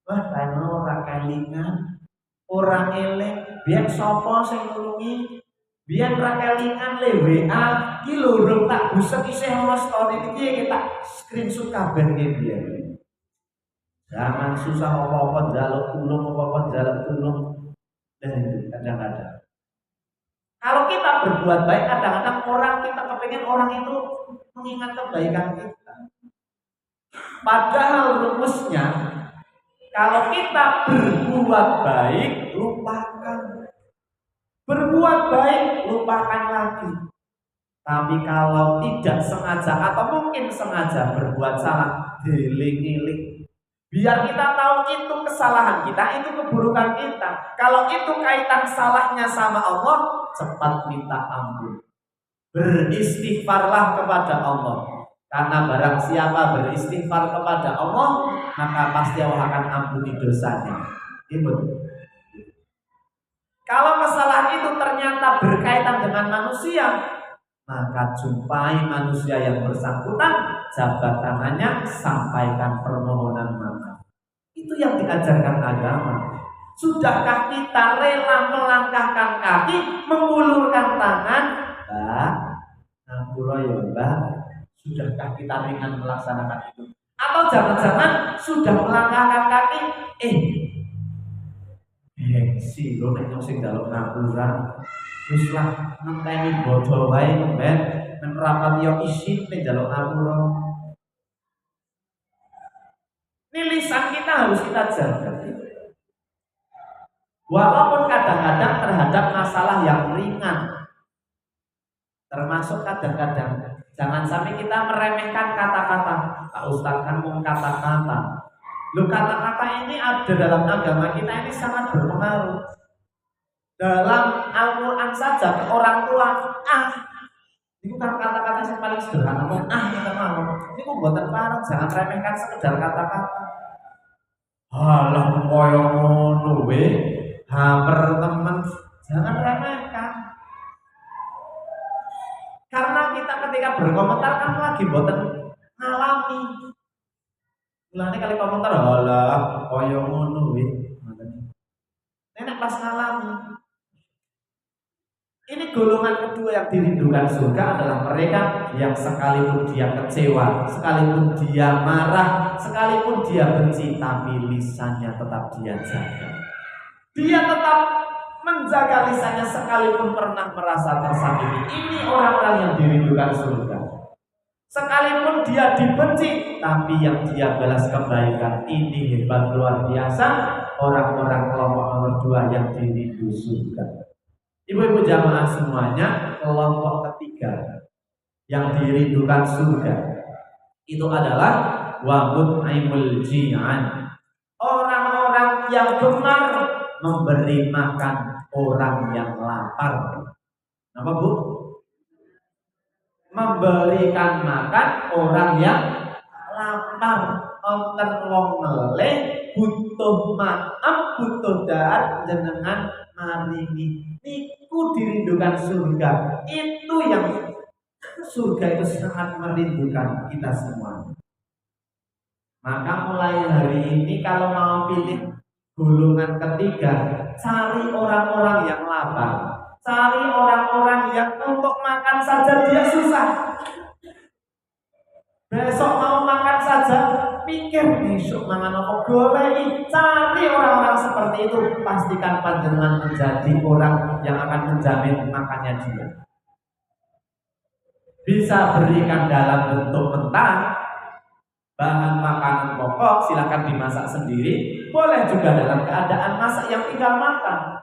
wah ana ora kelingan, ora eling, biyen sapa sing nulungi, biyen ra kelingan le WA ki lho tak busek isih ana story iki kita screenshot kabeh iki biyen. Jangan susah apa-apa jaluk tulung, apa-apa jaluk tulung. Dan itu kadang-kadang. Kalau kita berbuat baik, kadang-kadang orang kita kepengen orang itu mengingat kebaikan kita. Padahal rumusnya, kalau kita berbuat baik, lupakan. Berbuat baik, lupakan lagi. Tapi kalau tidak sengaja atau mungkin sengaja berbuat salah, deling-deling. Biar kita tahu itu kesalahan kita, itu keburukan kita. Kalau itu kaitan salahnya sama Allah, cepat minta ampun. Beristighfarlah kepada Allah. Karena barang siapa beristighfar kepada Allah, maka pasti Allah akan ampuni dosanya. Itu. Kalau kesalahan itu ternyata berkaitan dengan manusia, maka jumpai manusia yang bersangkutan, jabat tangannya, sampaikan permohonan maaf. Itu yang diajarkan agama. Sudahkah kita rela melangkahkan kaki, mengulurkan tangan? Mbak, ngampura ya Mbak. Sudahkah kita ringan melaksanakan itu? Atau jangan-jangan sudah melangkahkan kaki, si lo nek sing njaluk ngapura. Wis lah ngenteni bodho wae ben men rapat yo isin nek njaluk ngapura. Ini lisan kita harus kita jaga. Walaupun kadang-kadang terhadap masalah yang ringan, termasuk kadang-kadang jangan sampai kita meremehkan kata-kata. Pak Ustaz kan mau kata-kata. Loh, kata-kata ini ada dalam agama kita ini sangat berpengaruh. Dalam Al-Quran saja ke orang tua, itu kan kata-kata yang paling sederhana. Kita mau. Ini kok buatan parah, jangan remehkan sekedar kata-kata. Halah koyo ngono we, hampir temen, jangan remehkan. Karena kita ketika berkomentar kan lagi buatan ngalami. Mulane kali komentar, halah koyo ngono we. Nenek pas ngalami. Ini golongan kedua yang dirindukan surga adalah mereka yang sekalipun dia kecewa, sekalipun dia marah, sekalipun dia benci, tapi lisannya tetap dia jaga. Dia tetap menjaga lisannya sekalipun pernah merasa tersakiti. Ini orang-orang yang dirindukan surga. Sekalipun dia dibenci, tapi yang dia balas kebaikan. Ini hebat luar biasa orang-orang kelompok nomor 2 yang dirindu surga. Ibu-ibu jamaah semuanya, kelompok ketiga yang dirindukan surga itu adalah wabut aimul ji'an, orang-orang yang gemar memberi makan orang yang lapar. Apa Bu? Memberikan makan orang yang lapar. Onten wong meleh butuh maaf, butuh dahar jenengan maringi. Niku dirindukan surga. Itu yang surga itu sangat merindukan kita semua. Maka mulai hari ini kalau mau pilih golongan ketiga, cari orang-orang yang lapar, cari orang-orang yang untuk makan saja dia susah. Besok mau makan saja pikir besok mangan apa, goleki, cari orang-orang seperti itu. Pastikan panjenengan menjadi orang yang akan menjamin makannya dia. Bisa berikan dalam bentuk mentah, bahan makanan pokok silakan dimasak sendiri, boleh juga dalam keadaan masak yang tinggal makan,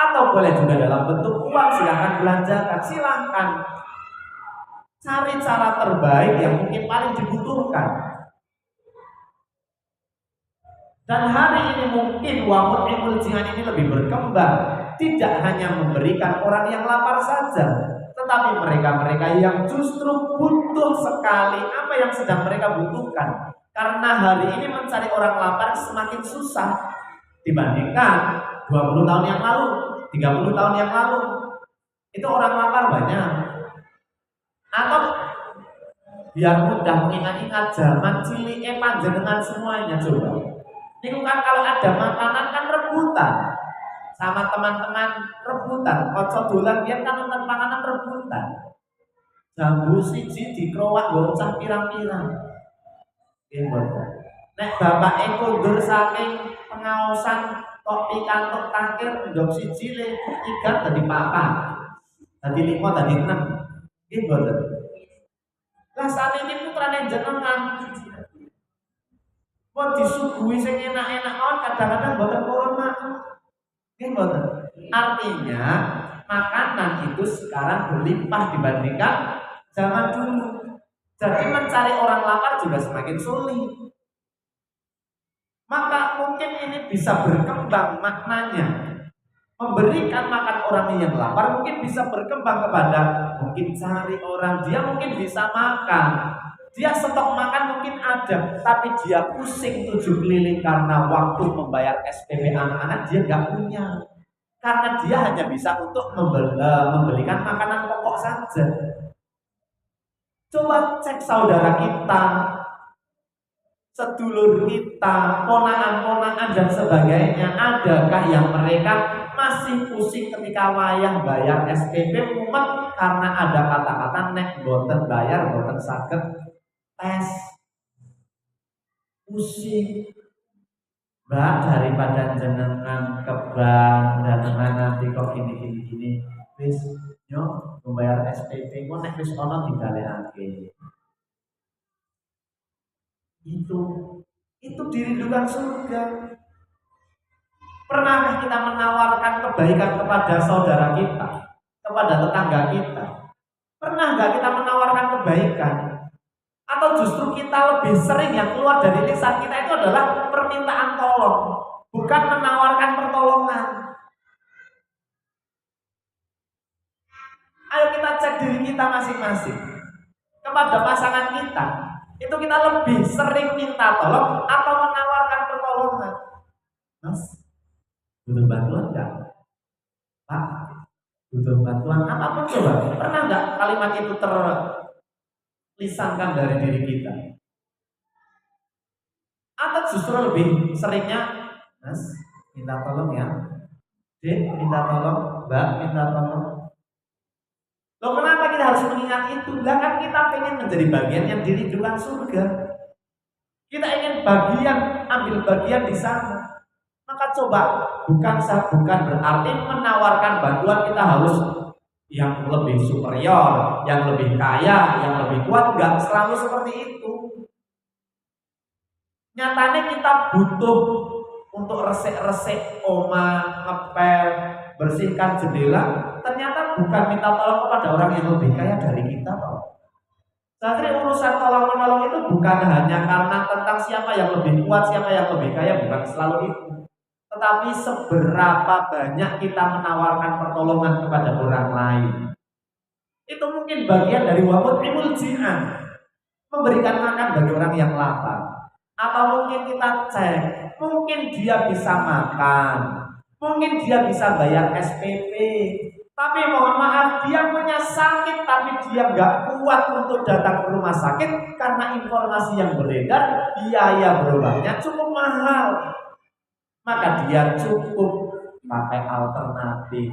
atau boleh juga dalam bentuk uang, silakan belanjakan, silakan. Cari cara terbaik yang mungkin paling dibutuhkan. Dan hari ini mungkin wabut aimul ji'an ini lebih berkembang. Tidak hanya memberikan orang yang lapar saja, tetapi mereka-mereka yang justru butuh sekali apa yang sedang mereka butuhkan. Karena hari ini mencari orang lapar semakin susah dibandingkan 20 tahun yang lalu, 30 tahun yang lalu. Itu orang lapar banyak. Atau biar mudah mengingat-ingat zaman cilik panjenengan semuanya coba. Ini kan kalau ada makanan kan rebutan sama teman-teman, rebutan. Ojo dolan biar kan nonton panganan rebutan. Jambu siji dikrowak bocah pirang-pirang. Nek bapake kondur saking pengaosan kok pikantuk tangkir ndok siji le ikan dadi papat. Dadi 5 dadi 6. Nggih mboten. Lah sakniki putrane jenengan kok disuguhi sing enak-enak mawon kadang-kadang mboten purun makan. Nggih mboten. Artinya makanan itu sekarang berlimpah dibandingkan zaman dulu. Jadi mencari orang lapar juga semakin sulit. Maka mungkin ini bisa berkembang maknanya. Memberikan makan orang yang lapar mungkin bisa berkembang kepada mungkin cari orang, dia mungkin bisa makan. Dia stok makan mungkin ada, tapi dia pusing 7 keliling karena waktu membayar SPP anak-anak dia nggak punya. Karena dia hanya bisa untuk membelikan makanan pokok saja. Coba cek saudara kita, sedulur kita, ponakan-ponakan dan sebagainya, adakah yang mereka masih pusing ketika wayah bayar SPP mumet karena ada kata-kata nek boten bayar boten saged tes. Pusing. Mbak, daripada jenengan ke bank jenengan nanti kok gini wis yo membayar SPP kok nek wis ono dibalekake. Itu dirindukan surga. Pernahkah kita menawarkan kebaikan kepada saudara kita, kepada tetangga kita? Pernah nggak kita menawarkan kebaikan? Atau justru kita lebih sering yang keluar dari lisan kita itu adalah permintaan tolong, bukan menawarkan pertolongan. Ayo kita cek diri kita masing-masing. Kepada pasangan kita, itu kita lebih sering minta tolong atau menawarkan pertolongan? Mas, butuh bantuan nggak? Pak, butuh bantuan apapun coba. Pernah nggak kalimat itu terlisankan dari diri kita? Atau justru lebih seringnya, Mas, minta tolong ya. Dek, minta tolong. Mbak, minta tolong. Loh, kenapa kita harus mengingat itu? Lah kan kita pengen menjadi bagian yang dirindukan surga. Kita ingin ambil bagian di sana. Maka coba, bukan berarti menawarkan bantuan kita harus yang lebih superior, yang lebih kaya, yang lebih kuat. Enggak selalu seperti itu. Nyatanya kita butuh untuk resek-resek oma, ngepel, bersihkan jendela. Ternyata bukan minta tolong kepada orang yang lebih kaya dari kita, toh. Jadi urusan tolong-menolong itu bukan hanya karena tentang siapa yang lebih kuat, siapa yang lebih kaya, bukan selalu itu. Tetapi seberapa banyak kita menawarkan pertolongan kepada orang lain. Itu mungkin bagian dari wa'mul jihad, memberikan makan bagi orang yang lapar. Atau mungkin kita cek, mungkin dia bisa makan, mungkin dia bisa bayar SPP, tapi mohon maaf dia punya sakit, tapi dia nggak kuat untuk datang ke rumah sakit karena informasi yang beredar biaya berobatnya cukup mahal. Maka dia cukup pakai alternatif.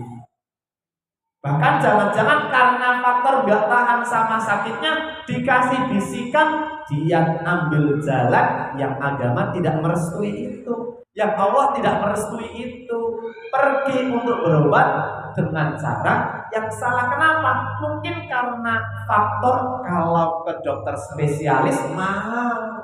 Bahkan jangan-jangan karena faktor nggak tahan sama sakitnya, dikasih bisikan, dia ambil jalan yang agama tidak merestui itu, yang Allah tidak merestui itu. Pergi untuk berobat dengan cara yang salah. Kenapa? Mungkin karena faktor kalau ke dokter spesialis mahal.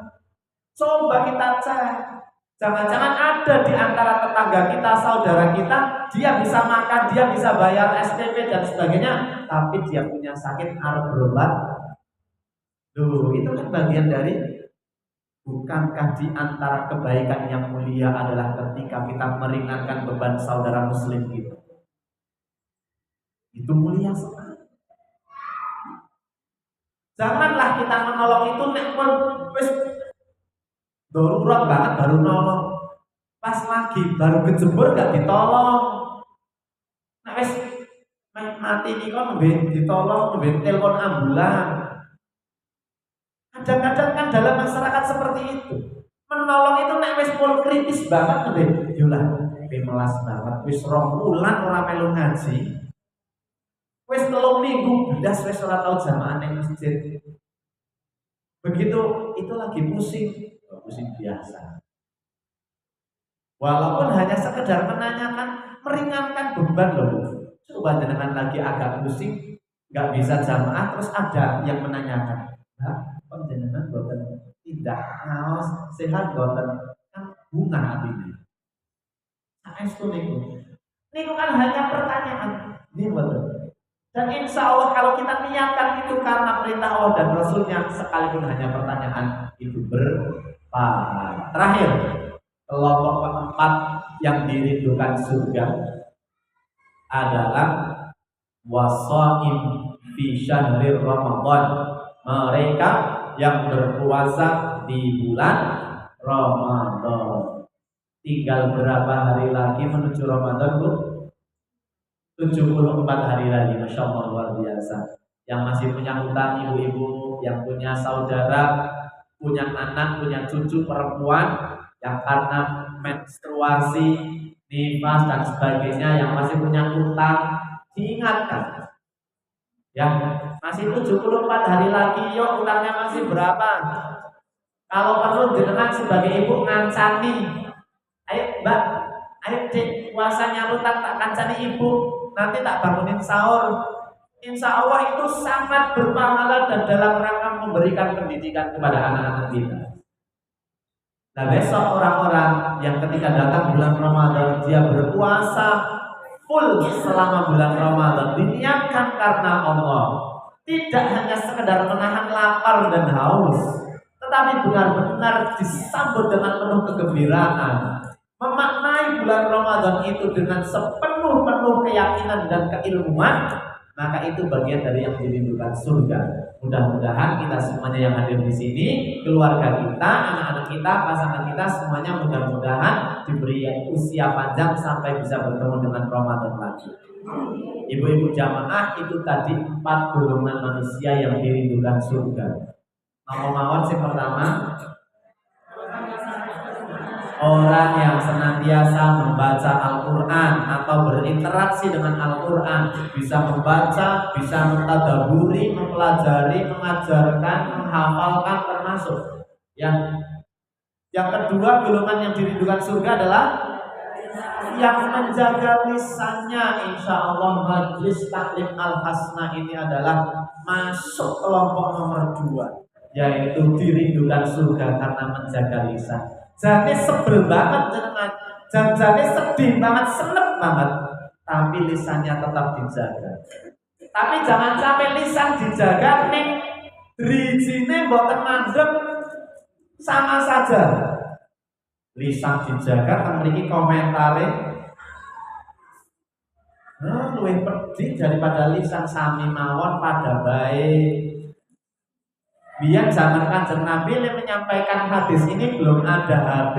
Coba kita cek. Jangan-jangan ada di antara tetangga kita, saudara kita, dia bisa makan, dia bisa bayar SPP dan sebagainya, tapi dia punya sakit harus berobat. Duh, itu kan bagian dari, bukankah di antara kebaikan yang mulia adalah ketika kita meringankan beban saudara muslim kita? Itu mulia sekali. Janganlah kita menolong itu nek pun wis darurat banget baru nolong, pas lagi baru kejebur gak ditolong. Nah wis mati nih kok ditolong, telepon ambulan. Kadang-kadang kan dalam masyarakat seperti itu, menolong itu nek wis pol kritis banget nggih. Yolah, melas banget wis 2 bulan ora melu ngaji. Wis 3 minggu blas wis ora tau jamaah ning masjid. Begitu itu lagi pusing, pusing biasa. Walaupun hanya sekedar menanyakan, meringankan beban loh. Coba dengan lagi agak pusing, nggak bisa jamaah, terus ada yang menanyakan, nah, panjenengan boten tidak ngaos sehat boten, kan bunga hatinya. Saestu niku kan hanya pertanyaan, ini betul. Dan insya Allah kalau kita niatkan itu karena perintah Allah dan Rasulnya, sekalipun hanya pertanyaan itu berpahala. Terakhir, kelompok keempat yang dirindukan surga adalah wasaim fi syahrir Ramadan. Mereka yang berpuasa di bulan Ramadan. Tinggal berapa hari lagi menuju Ramadan, Bu? 74 hari lagi, Masya Allah, luar biasa. Yang masih punya hutang, ibu-ibu, yang punya saudara, punya anak, punya cucu perempuan, yang karena menstruasi, nifas dan sebagainya, yang masih punya hutang, diingatkan. Yang masih 74 hari lagi, yuk hutangnya masih berapa? Kalau perlu jenengan sebagai ibu ngancani, ayo mbak, ayo dek, puasanya hutang tak kancani ibu, nanti tak bangunin sahur. Insya Allah itu sangat berpahala dan dalam rangka memberikan pendidikan kepada anak-anak kita. Nah besok orang-orang yang ketika datang bulan Ramadan dia berpuasa full selama bulan Ramadan, diniatkan karena Allah, tidak hanya sekedar menahan lapar dan haus, tetapi benar-benar disambut dengan penuh kegembiraan, memaknai bulan Ramadan itu dengan sepenuh-penuh keyakinan dan keilmuan, maka itu bagian dari yang dirindukan surga. Mudah-mudahan kita semuanya yang hadir di sini, keluarga kita, anak-anak kita, pasangan kita, semuanya mudah-mudahan diberi usia panjang sampai bisa bertemu dengan Ramadan lagi. Ibu-ibu jamaah, itu tadi 4 golongan manusia yang dirindukan surga. Mawon yang pertama, orang yang senantiasa membaca Al-Quran atau berinteraksi dengan Al-Quran, bisa membaca, bisa mentadaburi, mempelajari, mengajarkan, menghafalkan, termasuk yang kedua golongan yang dirindukan surga adalah yang menjaga lisannya. Insya Allah majlis taklim al-hasna ini adalah masuk kelompok nomor 2, yaitu dirindukan surga karena menjaga lisan. Jadi sebel banget dengan jadi sedih banget, seneng banget, tapi lisannya tetap dijaga. Tapi jangan sampai lisan dijaga ning drijine mboten mandeg sama saja. Lisan dijaga mriki komentare luwih pedih daripada lisan sami mawon pada baik. Biar zaman Kanjeng Nabi menyampaikan hadis ini belum ada HP,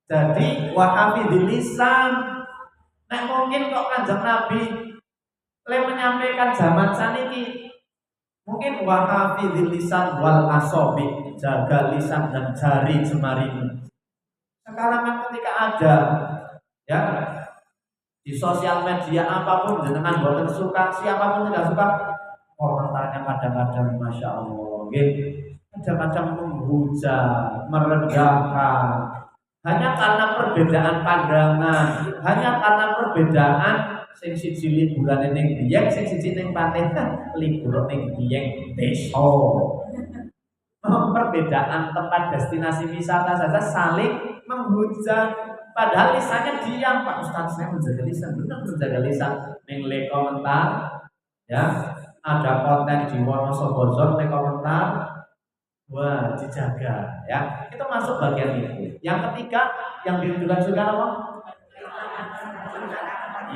jadi wahafidil lisan. Nek mungkin kok Kanjeng Nabi menyampaikan zaman saniki, mungkin wahafidil lisan wal asobi, jaga lisan dan jari jemarimu. Sekarang kan ketika ada ya di sosial media apapun jenengan boten suka, siapapun tidak suka, komentarnya kadang-kadang Masya Allah, kadang-kadang menghujat, merendahkan, hanya karena perbedaan pandangan, hanya karena perbedaan sing siji liburan ning Dieng, sing siji ning pantai libur ning Dieng desa. Perbedaan tempat destinasi wisata saja saling menghujat, padahal lisannya diam. Pak Ustaz, saya menjaga lisan, benar menjaga lisan. Ning le komentar ya, ada konten di Wonosobo Zone komentar, wah dijaga ya, itu masuk bagian itu. Yang ketiga yang dirindukan surga apa?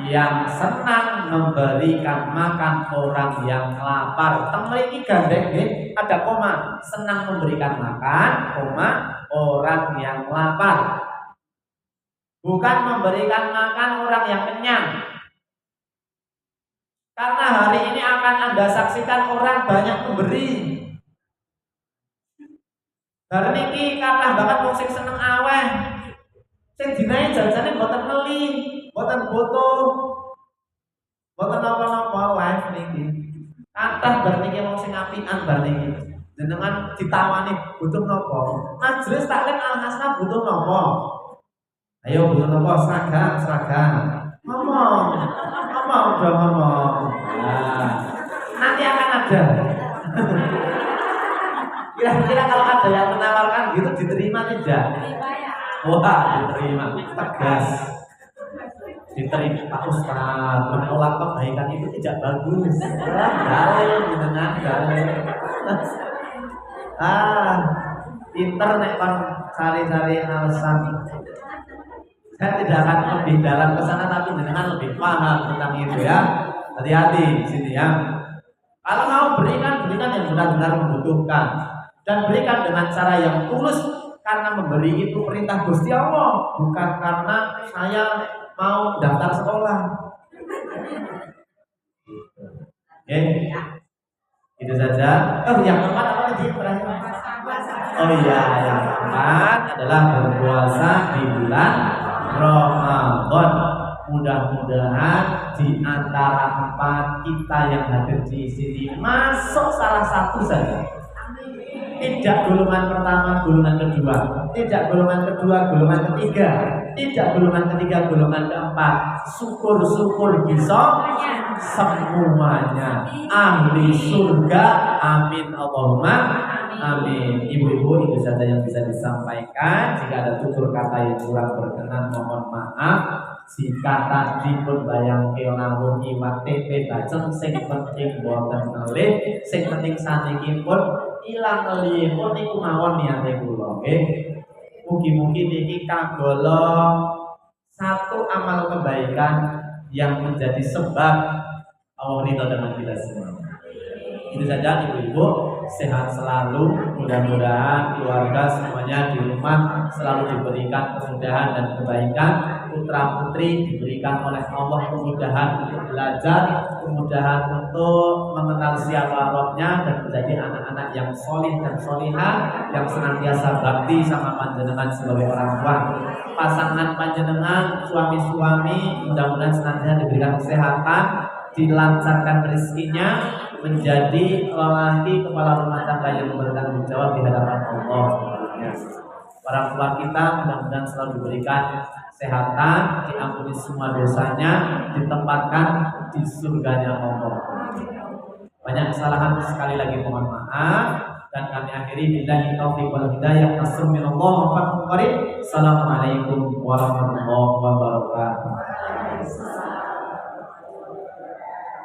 Yang senang memberikan makan orang yang lapar. Temriki gandeng ada koma, senang memberikan makan, koma, orang yang lapar. Bukan memberikan makan orang yang kenyang. Karena hari ini akan Anda saksikan orang banyak memberi. Hari ini kathah banget wong sing seneng aweh. Sing dinae janjane mboten meli, mboten foto, mboten napa-napa live niki. Kathah bar niki wong sing apian bar niki. jenengan ditawani butuh nopo? Majelis taklim Al-Hasanah butuh nopo? Ayo butuh nopo? Seragam. Ngomong udah ngomong. Nah, nanti akan ada. Kira-kira kalau ada yang menawarkan gitu diterima tidak? Wah, diterima. Tegas. Diterima Pak Ustaz. Menolak kebaikan itu tidak bagus. Dalil dengan dalil. Pinter nek kon cari-cari alasan. Saya tidak akan lebih dalam ke sana, tapi jenengan lebih paham tentang itu ya. Hati-hati di sini ya. Kalau mau berikan yang benar-benar membutuhkan, dan berikan dengan cara yang tulus, karena memberi itu perintah Gusti Allah, bukan karena saya mau daftar sekolah. Oke, itu saja. Yang keempat apa tadi? Oh iya, yang keempat adalah berpuasa di bulan Ramadan. Mudah-mudahan di antara 4 kita yang hadir di sini masuk salah satu saja. Tidak golongan pertama, golongan kedua, tidak golongan kedua, golongan ketiga, tidak golongan ketiga, golongan keempat. Syukur-syukur bisa semuanya ahli surga. Amin Allahumma amin. Ibu-ibu, itu saja yang bisa disampaikan. Jika ada tutur kata yang kurang berkenan, mohon maaf. Jika tadi pun bayang keonawuh iwak tepe bacem, sing penting boten ngelih, sing penting saniki pun ilang ngelih pun iku mawon niate kula. Nggih. Mugi-mugi niki kagolong satu amal kebaikan yang menjadi sebab Allah ridho dengan kita semua. Itu saja ibu-ibu, sehat selalu, mudah-mudahan keluarga semuanya di rumah selalu diberikan kemudahan dan kebaikan. Putra putri diberikan oleh Allah kemudahan untuk belajar, kemudahan untuk mengenal siapa Rabbnya, dan menjadi anak-anak yang solih dan solihah, yang senantiasa bakti sama panjenengan sebagai orang tua. Pasangan panjenengan, suami-suami, mudah-mudahan senantiasa diberikan kesehatan, dilancarkan rezekinya, menjadi lelaki kepala rumah tangga yang bertanggung jawab di hadapan Allah. Orang tua kita mudah-mudahan selalu diberikan kesehatan, diampuni semua dosanya, ditempatkan di surganya Allah. Banyak kesalahan, sekali lagi mohon maaf, dan kami akhiri billahi taufiq wal hidayah. Assalamualaikum warahmatullahi wabarakatuh.